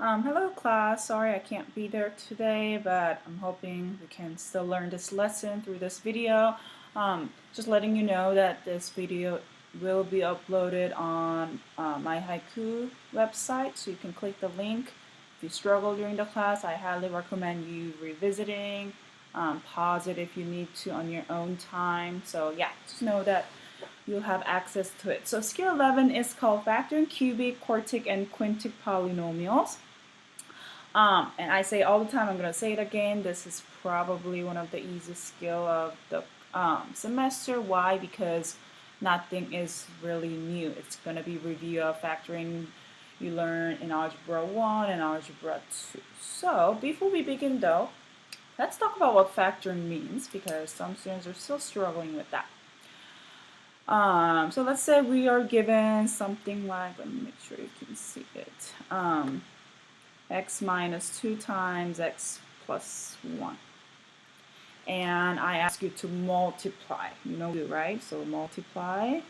Hello class, sorry I can't be there today, but I'm hoping we can still learn this lesson through this video. Just letting you know that this video will be uploaded on my Haiku website, so you can click the link. If you struggle during the class, I highly recommend you revisiting, pause it if you need to on your own time. So yeah, just know that you'll have access to it. So skill 11 is called factoring cubic, quartic, and quintic polynomials. And I say all the time, I'm going to say it again, this is probably one of the easiest skill of the semester. Why? Because nothing is really new. It's going to be review of factoring you learn in Algebra 1 and Algebra 2. So before we begin though, let's talk about what factoring means, because some students are still struggling with that. So let's say we are given something like, let me make sure you can see it. X minus 2 times x plus 1. And I ask you to multiply. You know, right? So multiply.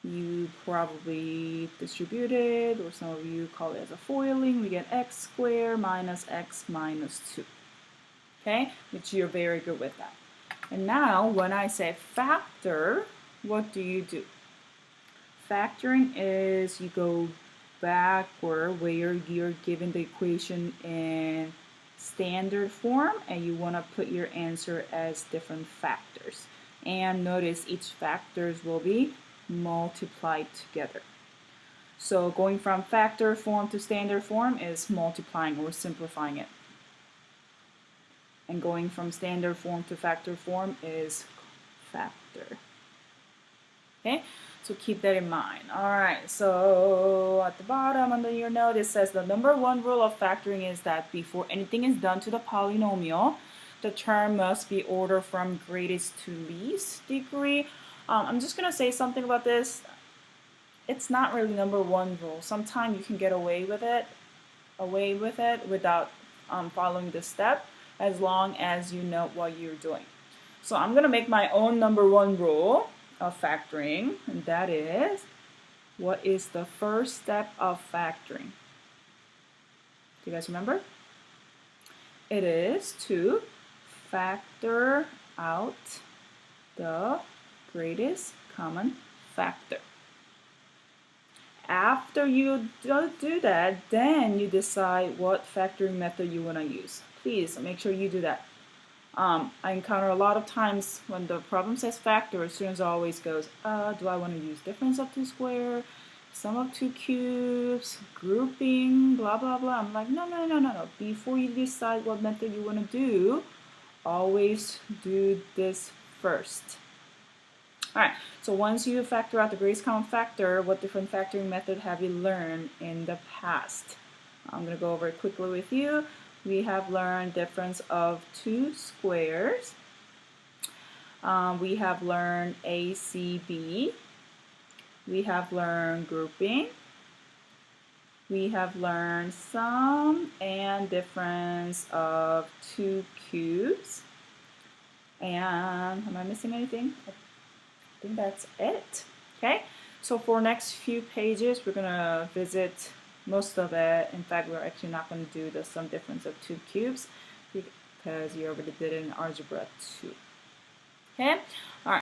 You probably distributed, or some of you call it as a FOILing. We get x squared minus x minus 2. Okay? Which you're very good with that. And now, when I say factor, what do you do? Factoring is you go backward where you're given the equation in standard form and you want to put your answer as different factors. And notice each factors will be multiplied together. So going from factor form to standard form is multiplying or simplifying it. And going from standard form to factor form is factor. Okay, so keep that in mind. Alright, so at the bottom under your note it says the number one rule of factoring is that before anything is done to the polynomial, the term must be ordered from greatest to least degree. I'm just going to say something about this. It's not really number one rule. Sometimes you can get away with it without following this step, as long as you know what you're doing. So I'm going to make my own number one rule of factoring, and that is, what is the first step of factoring? Do you guys remember? It is to factor out the greatest common factor. After you do that, then you decide what factoring method you want to use. Please make sure you do that. I encounter a lot of times when the problem says factor, students always goes, do I want to use difference of 2 square, sum of 2 cubes, grouping, blah, blah, blah. I'm like, no. Before you decide what method you want to do, always do this first. Alright, so once you factor out the greatest common factor, what different factoring method have you learned in the past? I'm going to go over it quickly with you. We have learned difference of 2 squares. We have learned ACB. We have learned grouping. We have learned sum and difference of 2 cubes. And am I missing anything? I think that's it. Okay, so for next few pages, we're going to visit most of it. In fact, we're actually not going to do the sum difference of 2 cubes because you already did it in Algebra 2. Okay? All right.